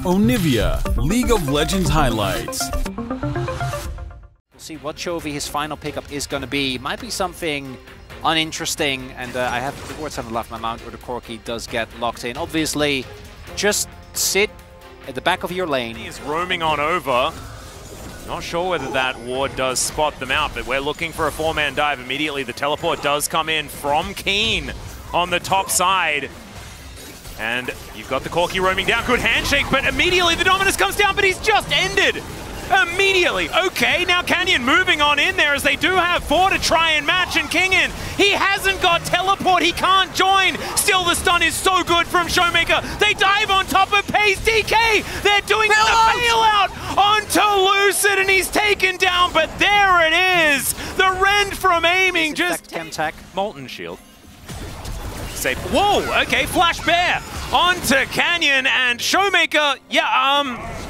Onivia, League of Legends highlights. We'll see what Chovy, his final pickup, is going to be. Might be something uninteresting, and I have the words haven't left my mouth where the Corki does get locked in. Obviously, just sit at the back of your lane. He is roaming on over. Not sure whether that ward does spot them out, but we're looking for a four-man dive. Immediately, the teleport does come in from Keen on the top side. And you've got the Corki roaming down. Good handshake, but immediately the Dominus comes down, but he's just ended. Immediately. Okay, now Canyon moving on in there as they do have 4 to try and match, and Kingin, he hasn't got teleport, he can't join. Still, the stun is so good from Showmaker. They dive on top of Pace DK. They're doing the bailout onto Lucid, and he's taken down, but there it is. The rend from aiming just... Tech. Molten Shield. Safe. Whoa, okay, Flash Bear onto Canyon, and Showmaker,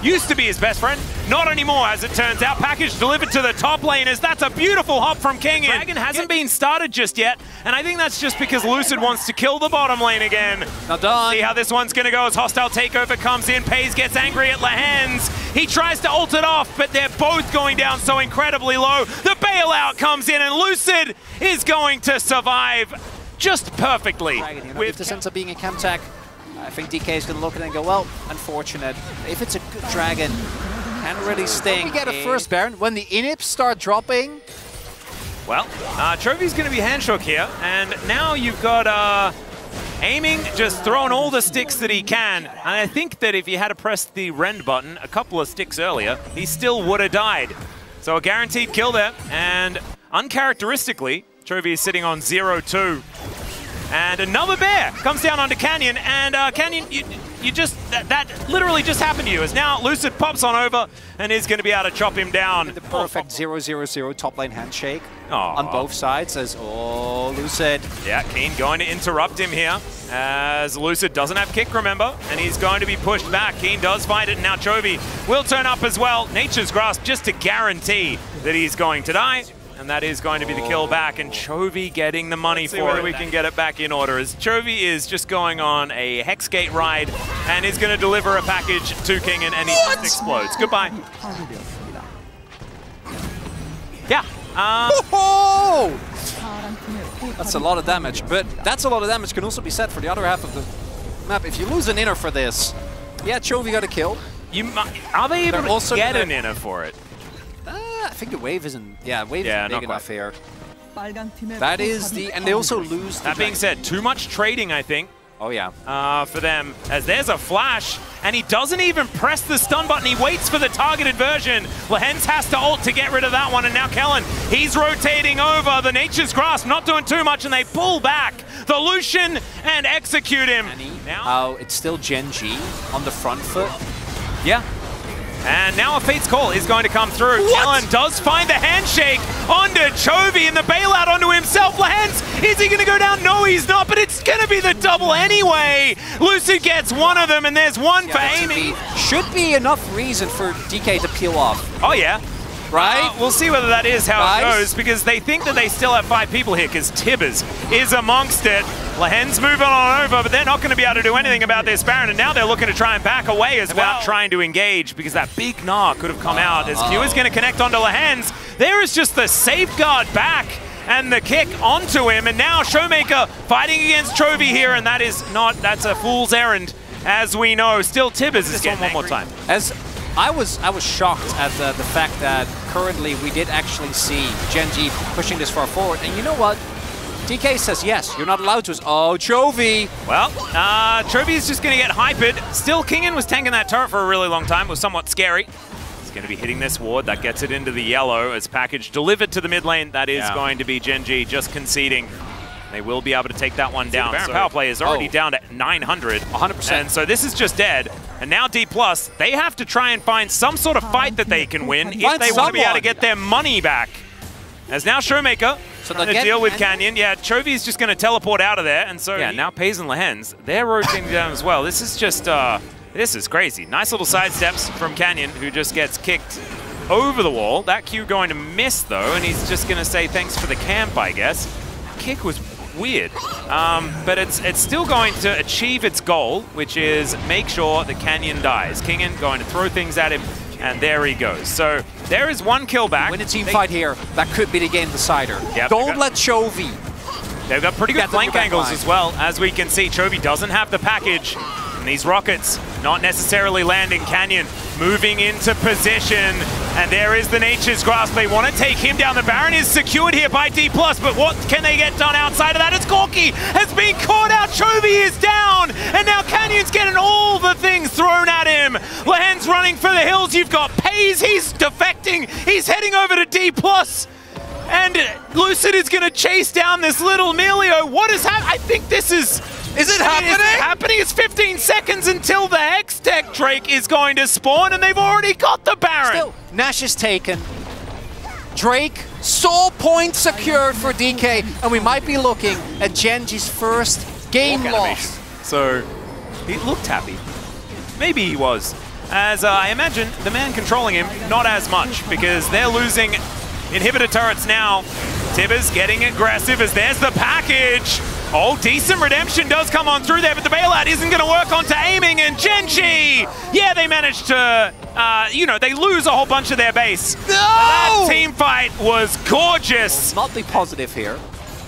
used to be his best friend. Not anymore, as it turns out. Package delivered to the top laners. That's a beautiful hop from King. Dragon hasn't been started just yet, and I think that's just because Lucid wants to kill the bottom lane again. Not done. See how this one's going to go as hostile takeover comes in. Paze gets angry at Lehens. He tries to ult it off, but they're both going down so incredibly low. The bailout comes in, and Lucid is going to survive just perfectly. Dragon, you know, if this ends up being a camp tech, I think DK is going to look at it and go, well, unfortunate. If it's a good Dragon, can't really sting. We get a first Baron when the inhips start dropping. Well, Chovy's going to be handshook here, and now you've got aiming, just throwing all the sticks that he can. And I think that if he had pressed the rend button a couple of sticks earlier, he still would have died. So a guaranteed kill there, and uncharacteristically, Chovy is sitting on 0-2. And another bear comes down onto Canyon, and Canyon, you just, that literally just happened to you, as now Lucid pops on over and is going to be able to chop him down. The perfect 0-0-0 top lane handshake on both sides as, oh, Lucid. Yeah, Keen going to interrupt him here, as Lucid doesn't have kick, remember, and he's going to be pushed back. Keen does find it, and now Chovy will turn up as well. Nature's Grasp just to guarantee that he's going to die. And that is going to be the kill back, and Chovy getting the money for it. Whether we can get it back in order, as Chovy is just going on a Hexgate ride and is going to deliver a package to King, and he just explodes. Goodbye. Yeah. That's a lot of damage, but that's a lot of damage can also be said for the other half of the map. If you lose an inner for this, yeah, Chovy got a kill. Are they able to get an inner for it? I think the wave isn't. Yeah, wave isn't big enough here. That is the, and they also lose. That being said, too much trading, I think. Oh yeah. For them, as there's a flash, and he doesn't even press the stun button. He waits for the targeted version. Lehens has to ult to get rid of that one, and now Kellen, he's rotating over. The Nature's Grasp not doing too much, and they pull back the Lucian and execute him. Now it's still Gen.G on the front foot. Yeah. And now a Fate's Call is going to come through. Kellen does find the handshake onto Chovy, and the bailout onto himself. Lehens, is he going to go down? No, he's not, but it's going to be the double anyway. Lucid gets one of them, and there's one for aiming. Should be enough reason for DK to peel off. Oh, yeah. Right? We'll see whether that is how it goes, because they think that they still have 5 people here, because Tibbers is amongst it. Lehens moving on over, but they're not going to be able to do anything about this Baron, and now they're looking to try and back away as well, trying to engage, because that big Gnar could have come out, as Q is going to connect onto Lehens. There is just the safeguard back, and the kick onto him, and now Showmaker fighting against Chovy here, and that is not, that's a fool's errand, as we know. Still, Tibbers is getting one more time. As I was shocked at the fact that currently we did actually see Gen.G pushing this far forward, and you know what? DK says yes, you're not allowed to. Oh, Chovy! Well, Chovy is just going to get hypered. Still, Kingin was tanking that turret for a really long time. It was somewhat scary. He's going to be hitting this ward. That gets it into the yellow as package delivered to the mid lane. That is going to be Gen.G just conceding. They will be able to take that one down. So power play is already down to 900. 100%. And so this is just dead. And now Dplus, they have to try and find some sort of fight that they can win if they want to be able to get their money back. As now Showmaker trying to deal with Canyon. Yeah, Chovy's just going to teleport out of there. And so now Paze and Lehens, they're rotating down as well. This is just, this is crazy. Nice little side steps from Canyon, who just gets kicked over the wall. That Q going to miss, though, and he's just going to say thanks for the camp, I guess. Kick was weird. But it's still going to achieve its goal, which is make sure that Canyon dies. Kingen going to throw things at him, and there he goes. So there is one kill back. Win a team fight here. That could be the game decider. Yep, Don't let Chovy. They've got pretty good flank angles as well. As we can see, Chovy doesn't have the package. And these rockets not necessarily landing. Canyon moving into position. And there is the Nature's Grasp. They want to take him down. The Baron is secured here by Dplus, but what can they get done outside of that? It's Corki has been caught out. Chovy is down. And now Canyon's getting all the things thrown at him. Lehen's running for the hills. You've got Pays. He's defecting. He's heading over to Dplus. And Lucid is going to chase down this little Melio. What is happening? I think this is... Is it happening? Is it happening? It's 15 seconds until the Hextech Drake is going to spawn, and they've already got the Baron. Still, Nash is taken. Drake, soul point secured for DK, and we might be looking at Gen.G's first game loss. So, he looked happy. Maybe he was. As I imagine, the man controlling him, not as much, because they're losing inhibitor turrets now. Tibbers getting aggressive as there's the package. Oh, decent redemption does come on through there, but the bailout isn't going to work onto aiming, and Gen.G, yeah, they managed to, you know, they lose a whole bunch of their base. No! That team fight was gorgeous. Not be positive here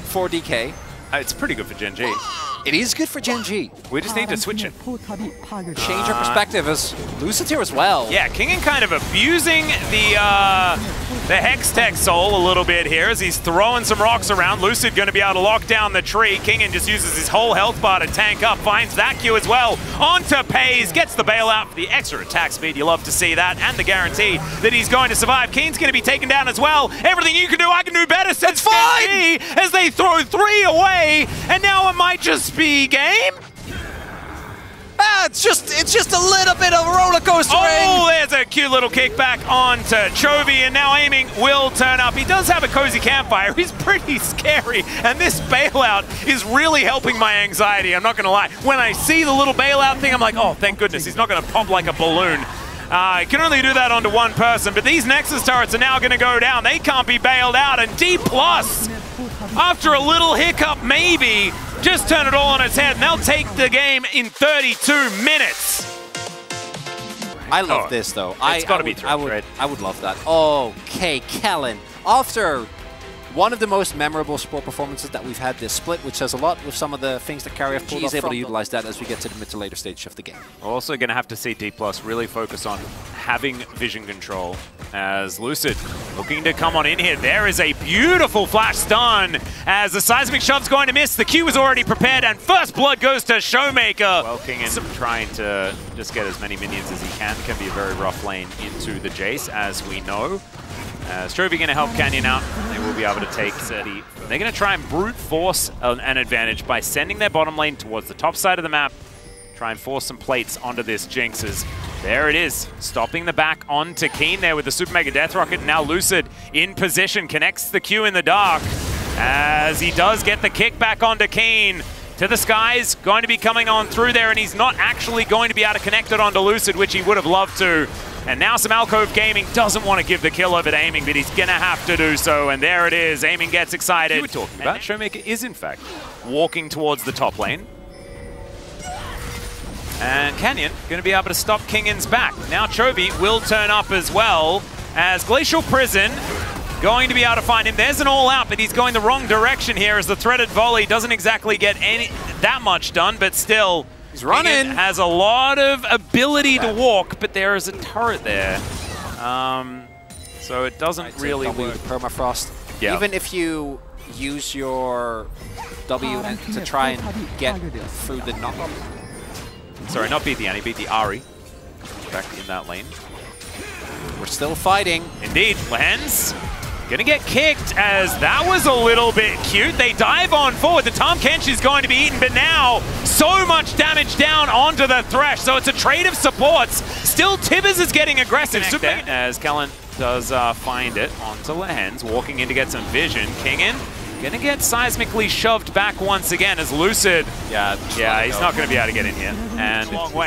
for DK. It's pretty good for Gen.G. It is good for Gen.G. We just need to switch it. Change our perspective as Lucid here as well. Yeah, Kingen kind of abusing the Hextech Soul a little bit here as he's throwing some rocks around. Lucid going to be able to lock down the tree. Kingen just uses his whole health bar to tank up, finds that Q as well. Onto Pays, gets the bailout for the extra attack speed. You love to see that, and the guarantee that he's going to survive. Keen's going to be taken down as well. Everything you can do, I can do better. It's fine! As they throw 3 away, and now it might just be game. It's just a little bit of a roller coaster. Oh, there's a cute little kickback onto Chovy, and now aiming will turn up. He does have a cozy campfire. He's pretty scary, and this bailout is really helping my anxiety. I'm not going to lie. When I see the little bailout thing, I'm like, oh, thank goodness. He's not going to pop like a balloon. He can only do that onto one person, but these Nexus turrets are now going to go down. They can't be bailed out, and Dplus, after a little hiccup maybe, just turn it all on its head, and they'll take the game in 32 minutes. I love this, though. It's got to be through, right? I would love that. Okay, Kellen. After one of the most memorable sport performances that we've had this split, which says a lot with some of the things that Carry have pulled off. He's able to utilize that as we get to the mid to later stage of the game. We're also going to have to see Dplus really focus on having vision control as Lucid looking to come on in here. There is a beautiful flash stun as the seismic shove's going to miss. The Q is already prepared, and first blood goes to Showmaker. Well, Kingen trying to just get as many minions as he can be a very rough lane into the Jace, as we know. Strovie going to help Canyon out. They will be able to take 30. They're going to try and brute force an advantage by sending their bottom lane towards the top side of the map. Try and force some plates onto this Jinxes. There it is, stopping the back onto Keen there with the Super Mega Death Rocket. Now Lucid in position, connects the Q in the dark as he does get the kickback onto Keen. To the skies, going to be coming on through there, and he's not actually going to be able to connect it onto Lucid, which he would have loved to. And now some Alcove Gaming doesn't want to give the kill over to Aiming, but he's going to have to do so. And there it is. Aiming gets excited. You were talking about Showmaker is, in fact, walking towards the top lane. And Canyon going to be able to stop Kingen's back. Now Chovy will turn up as well as Glacial Prison going to be able to find him. There's an all-out, but he's going the wrong direction here as the threaded volley doesn't exactly get that much done, but still... He's running. Kingen has a lot of ability to walk, but there is a turret there. So it doesn't really work. Permafrost. Yeah. Even if you use your W to try and get through the knock-up. Sorry, not beat the Annie, beat the Ahri. Back in that lane. We're still fighting. Indeed, Lens gonna get kicked as that was a little bit cute. They dive on forward. The Tahm Kench is going to be eaten, but now so much damage down onto the Thresh. So it's a trade of supports. Still, Tibbers is getting aggressive. As Kellen does find it onto Lehens, walking in to get some vision. Kingen gonna get seismically shoved back once again as Lucid. Yeah, he's not gonna be able to get in here. And long way.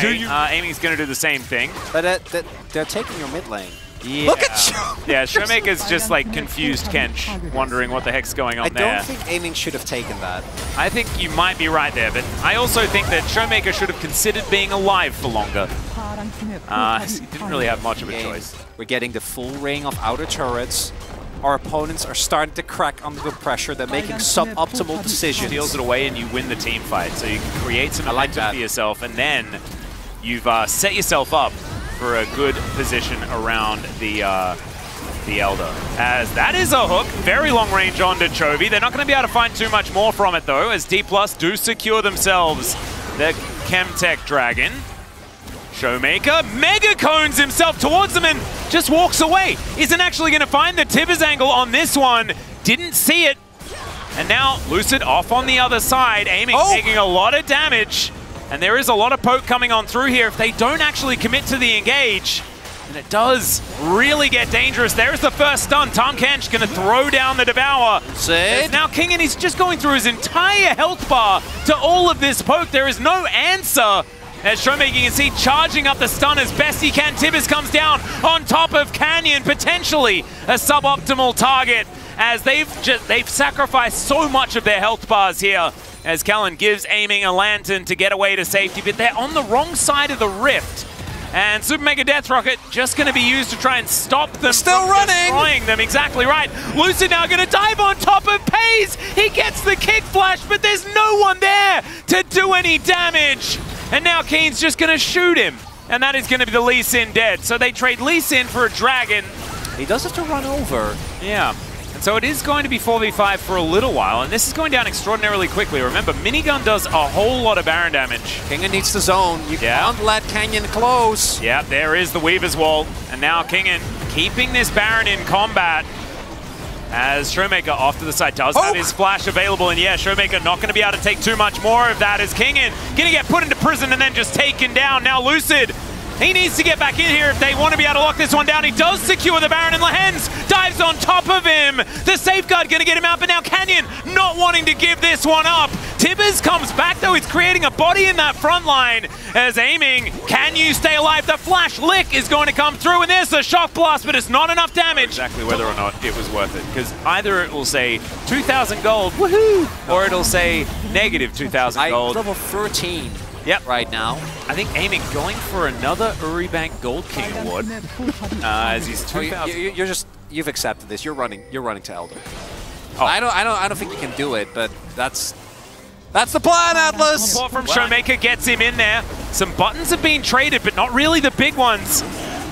Aiming's gonna do the same thing. But they're taking your mid lane. Yeah. Look at Showmaker! Yeah, Showmaker's just like confused Kench, wondering what the heck's going on there. I don't think Aiming should have taken that. I think you might be right there, but I also think that Showmaker should have considered being alive for longer. He didn't really have much of a choice. We're getting the full ring of outer turrets. Our opponents are starting to crack under the pressure. They're making suboptimal decisions. Steals it away and you win the team fight. So you can create some momentum for yourself, and then you've set yourself up for a good position around the Elder. As that is a hook, very long range onto Chovy. They're not going to be able to find too much more from it though, as Dplus do secure themselves the Chemtech Dragon. Showmaker mega cones himself towards them and just walks away. Isn't actually going to find the Tibbers angle on this one. Didn't see it. And now Lucid off on the other side, Aiming taking a lot of damage. And there is a lot of poke coming on through here if they don't actually commit to the engage. And it does really get dangerous. There's the first stun. Tom Kench going to throw down the Devour. Sid. Now King, and he's just going through his entire health bar to all of this poke. There is no answer. As Showmaker, you can see, charging up the stun as best he can. Tibbers comes down on top of Canyon, potentially a suboptimal target, as they've sacrificed so much of their health bars here. As Kellen gives Aiming a lantern to get away to safety, but they're on the wrong side of the rift. And Super Mega Death Rocket just going to be used to try and stop them from destroying them. Exactly right. Lucid now going to dive on top of Pays. He gets the kick flash, but there's no one there to do any damage. And now Keen's just going to shoot him. And that is going to be the Lee Sin dead. So they trade Lee Sin for a Dragon. He does have to run over. Yeah. And so it is going to be 4v5 for a little while, and this is going down extraordinarily quickly. Remember, Minigun does a whole lot of Baron damage. Kingen needs the zone. You can't let Canyon close. Yeah, there is the Weaver's Wall. And now Kingen keeping this Baron in combat. As Showmaker off to the side does have his flash available, and yeah, Showmaker not going to be able to take too much more of that as Kingen going to get put into prison and then just taken down. Now Lucid, he needs to get back in here if they want to be able to lock this one down. He does secure the Baron, and Lehens dives on top of him. The safeguard going to get him out, but now Canyon not wanting to give this one up. Tibbers comes back though. He's creating a body in that front line as Aiming. Can you stay alive? The flash lick is going to come through, and there's the shock blast, but it's not enough damage. Exactly whether or not it was worth it, because either it will say 2,000 gold, woohoo, or it'll say negative 2,000 gold. Level 13. Yep. Right now. I think Aiming going for another Uribank Gold King award. As he's 2,000. You've accepted this. You're running to Elder. Oh. I don't think you can do it, but that's the plan, Atlas. Support from Showmaker gets him in there. Some buttons have been traded, but not really the big ones.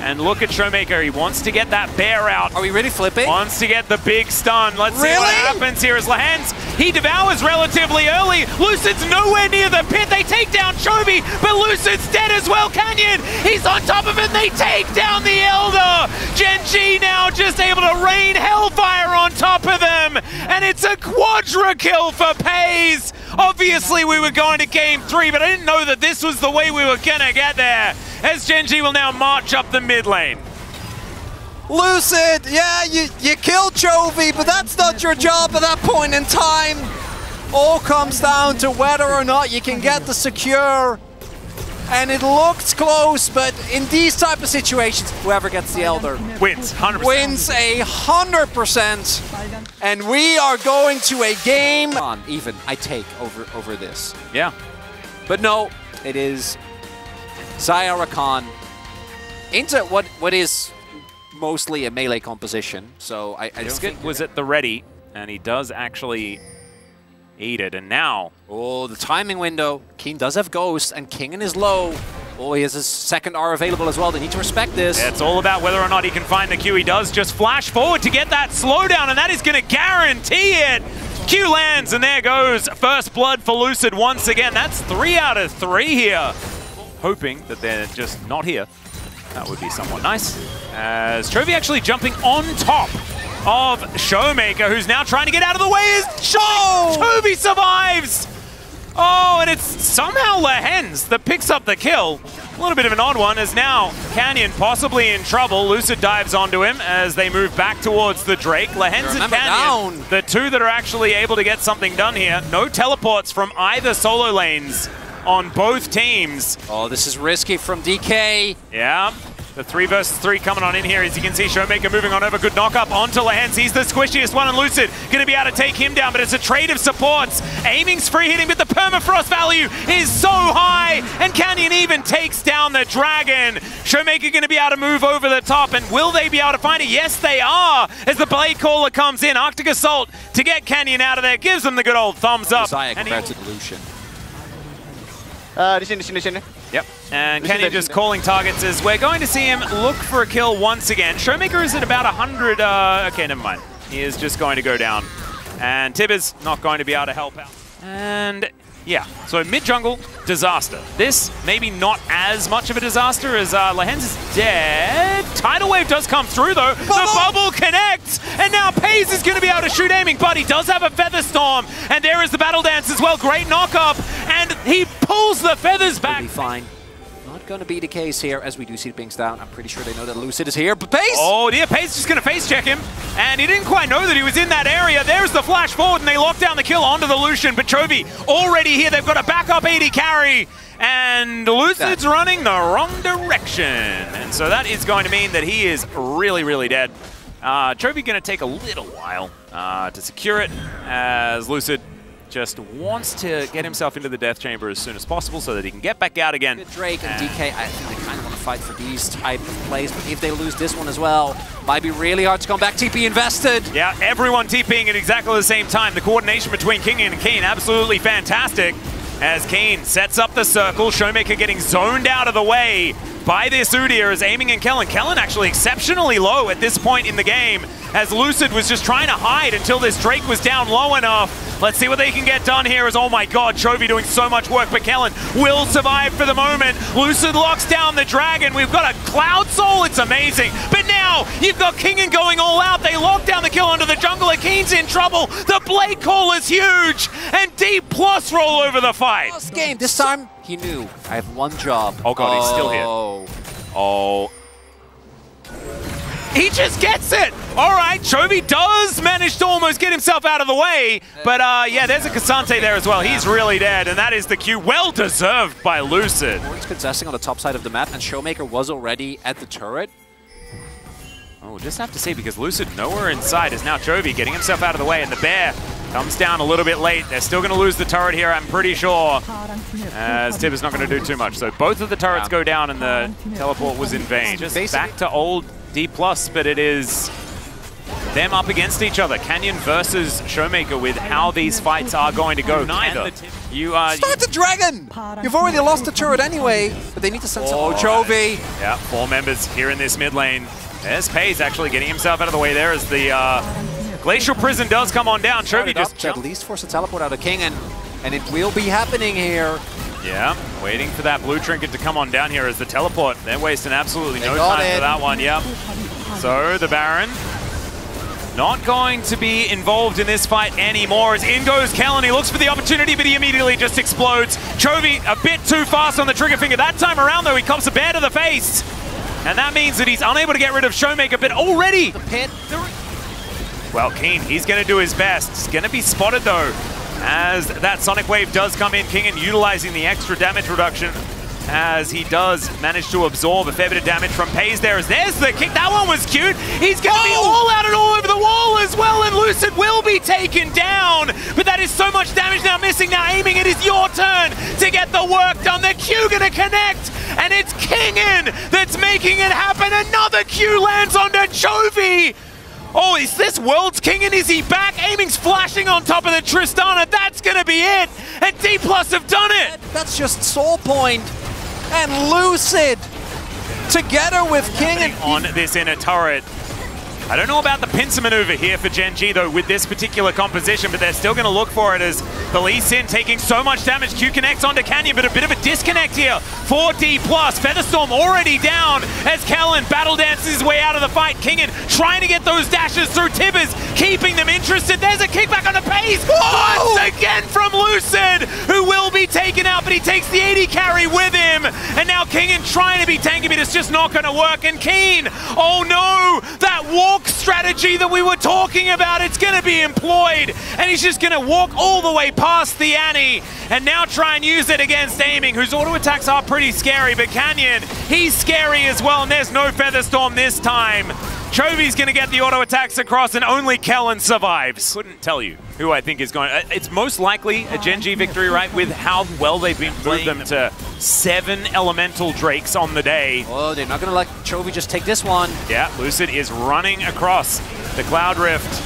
And look at Showmaker. He wants to get that bear out. Are we really flipping? Wants to get the big stun. Let's see what happens here as Lehens. He devours relatively early. Lucid's nowhere near the pit. They take down Chovy, but Lucid's dead as well. Canyon, he's on top of it. They take down the Elder. Gen.G now just able to rain hellfire on top of them. And it's a quadra kill for Pays. Obviously, we were going to game 3, but I didn't know that this was the way we were going to get there. As Gen.G will now march up the mid lane. Lucid, yeah, you killed Chovy, but that's not your job at that point in time. All comes down to whether or not you can get the secure. And it looked close, but in these type of situations, whoever gets the Elder wins, 100%. Wins 100%. And we are going to a game. Even, I take over this. Yeah. But no, it is Zaya Rakan into what is mostly a melee composition. So I don't think was at the ready, and he does actually eat it. And now, oh, the timing window. Keen does have Ghost, and Kingen is low. Oh, he has his second R available as well. They need to respect this. Yeah, it's all about whether or not he can find the Q. He does just flash forward to get that slowdown, and that is going to guarantee it. Q lands, and there goes first blood for Lucid once again. That's 3 out of 3 here. Hoping that they're just not here. That would be somewhat nice. As Chovy actually jumping on top of Showmaker, who's now trying to get out of the way as Chovy survives! Oh, and it's somehow Lehens that picks up the kill. A little bit of an odd one, as now Canyon possibly in trouble. Lucid dives onto him as they move back towards the Drake. Lehens and Canyon, the two that are actually able to get something done here. No teleports from either solo lanes on both teams. Oh, this is risky from DK. Yeah. The 3 versus 3 coming on in here. As you can see, Showmaker moving on over. Good knock up onto Lehens. He's the squishiest one, and Lucid going to be able to take him down, but it's a trade of supports. Aiming's free hitting, but the permafrost value is so high, and Canyon even takes down the Dragon. Showmaker going to be able to move over the top, and will they be able to find it? Yes, they are, as the Blade Caller comes in. Arctic Assault to get Canyon out of there, gives them the good old thumbs up. Messiah compared to Lucian. Yep, and Canyon just calling targets as we're going to see him look for a kill once again. Showmaker is at about 100, okay, never mind. He is just going to go down. And Tibbers not going to be able to help out. And yeah, so mid-jungle, disaster. This maybe not as much of a disaster as Lehens is dead. Tidal Wave does come through though. The bubble connects, and now Pays is going to be able to shoot aiming, but he does have a Feather Storm, and there is the Battle Dance as well. Great knock-up, and he pulls the feathers back. He'll be fine. Not going to be the case here, as we do see the pings down. I'm pretty sure they know that Lucid is here, but Pays! Oh dear, Pays is just going to face check him, and he didn't quite know that he was in that area. There's the flash forward, and they lock down the kill onto the Lucian, but Chovy already here. They've got a backup 80 carry, and Lucid's running the wrong direction. And so that is going to mean that he is really, really dead. Chovy going to take a little while to secure it, as Lucid just wants to get himself into the death chamber as soon as possible so that he can get back out again. Drake and DK, I think they kind of want to fight for these type of plays, but if they lose this one as well, might be really hard to come back. TP invested. Yeah, everyone TPing at exactly the same time. The coordination between King and Kane, absolutely fantastic. As Kane sets up the circle, Showmaker getting zoned out of the way by this Udyr as aiming in Kellen. Kellen actually exceptionally low at this point in the game, as Lucid was just trying to hide until this Drake was down low enough. Let's see what they can get done here as, oh my god, Chovy doing so much work, but Kellen will survive for the moment. Lucid locks down the Dragon. We've got a Cloud Soul, it's amazing. But now, you've got Kingen going all out. They lock down the kill onto the jungler. Keen's in trouble. The Blade Call is huge, and Dplus roll over the fight. Last game, this time, he knew, I have one job. Oh god, he's still here. Oh. He just gets it! Alright, Chovy does manage to almost get himself out of the way, but yeah, there's a Cassante there as well. He's really dead, and that is the Q. Well deserved by Lucid. He's contesting on the top side of the map, and Showmaker was already at the turret. Oh, we'll just have to see, because Lucid nowhere inside is now Chovy getting himself out of the way, and the bear comes down a little bit late. They're still going to lose the turret here, I'm pretty sure, as Tib is not going to do too much. So both of the turrets go down, and the teleport was in vain. Just back to old Dplus, but it is them up against each other. Canyon versus Showmaker with how these fights are going to go. Neither. Start the Dragon! You've already lost the turret anyway, but they need to send some. Oh, Chovy! Yeah, 4 members here in this mid lane. There's Pays actually getting himself out of the way there as the Glacial Prison does come on down. Chovy just at least force a teleport out of King, and it will be happening here. Yeah, waiting for that blue trinket to come on down here as the teleport. They're wasting absolutely no time for that one, yep. So the Baron not going to be involved in this fight anymore as in goes Kellen. He looks for the opportunity, but he immediately just explodes. Chovy a bit too fast on the trigger finger. That time around though, he cops a bear to the face. And that means that he's unable to get rid of Showmaker, but already the pit. Well, Keen, he's going to do his best. He's going to be spotted though, as that Sonic Wave does come in. Kingen utilizing the extra damage reduction, as he does manage to absorb a fair bit of damage from Pays there. As there's the kick. That one was cute. He's going to be all out and all over the wall as well, and Lucid will be taken down. But that is so much damage now missing. Now aiming, it is your turn to get the work done. The Q going to connect, and it's Kingen that's making it happen. Another Q lands onto Chovy. Oh, is this World's King, and is he back? Aiming's flashing on top of the Tristana. That's going to be it. And Dplus have done it. That's just Soul Point and Lucid together with King. And on this inner turret. I don't know about the pincer maneuver here for Gen.G though with this particular composition, but they're still going to look for it as the Lee Sin taking so much damage. Q connects onto Canyon, but a bit of a disconnect here for Dplus. Featherstorm already down as Kellen battle dances his way out of the fight. Kingen trying to get those dashes through. Tibbers keeping them interested. There's a kickback on the Pays. Once again from Lucid, who will be taken out, but he takes the 80 carry with him. him. And now Kingen trying to be tanky, but it's just not going to work. And Keen, oh no, that walk strategy that we were talking about, it's going to be employed. And he's just going to walk all the way past the Annie and now try and use it against Aiming, whose auto attacks are pretty scary. But Canyon, he's scary as well, and there's no Featherstorm this time. Chovy's going to get the auto attacks across, and only Kellen survives. Couldn't tell you who I think is going. It's most likely a Gen.G victory, right? With how well they've been playing them to 7 elemental drakes on the day. Oh, they're not going to let Chovy just take this one. Yeah, Lucid is running across the Cloud Rift.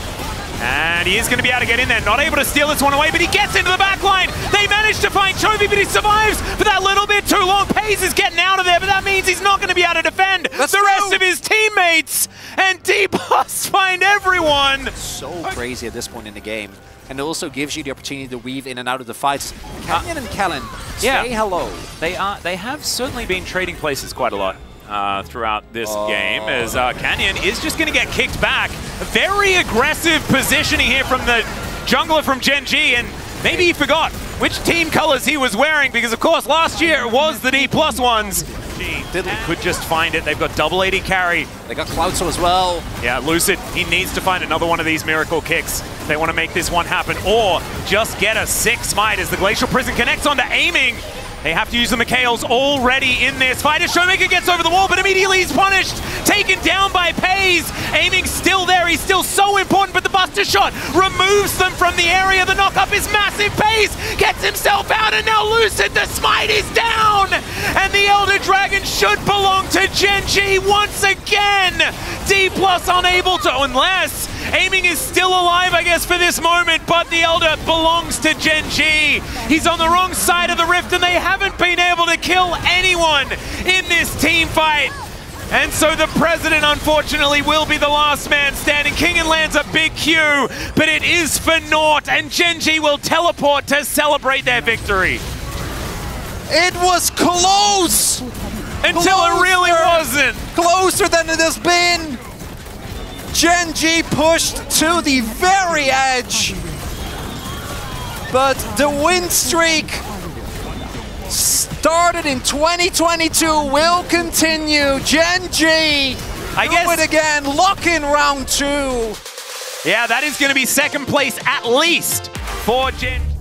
And he is going to be able to get in there. Not able to steal this one away, but he gets into the back line. They manage to find Chovy, but he survives for that little bit too long. Pays is getting out of there, but that means he's not going to be able to defend the rest of his teammates. And Dplus find everyone. So crazy at this point in the game. And it also gives you the opportunity to weave in and out of the fights. Canyon and Kellen, say hello. They have certainly been trading places quite a lot throughout this game, as Canyon is just going to get kicked back. Very aggressive positioning here from the jungler from Gen.G, and maybe he forgot which team colors he was wearing, because of course last year it was the Dplus ones. They could just find it. They've got double 80 carry. They got Cloudso as well. Yeah, Lucid, he needs to find another one of these miracle kicks. They want to make this one happen, or just get a 6 smite as the Glacial Prison connects onto Aiming. They have to use the Mikhails already in this fight as Showmaker gets over the wall, but immediately he's punished. Taken down by Pays. Aiming still there. He's still so important, but the Buster Shot removes them from the area. The knock-up is massive. Pays gets himself out, and now Lucid, the smite is down. And the Elder Dragon should belong to Gen.G once again. Dplus unable to, unless Aiming is still alive, I guess, for this moment, but the Elder belongs to Gen.G. He's on the wrong side of the rift, and they haven't been able to kill anyone in this team fight. And so the President, unfortunately, will be the last man standing. Kingen lands a big Q, but it is for naught, and Gen.G will teleport to celebrate their victory. It was close! Until it really wasn't. Closer than it has been. Gen.G pushed to the very edge. But the win streak started in 2022 will continue. Gen.G do it again, lock in round 2. Yeah, that is going to be second place at least for Gen.G.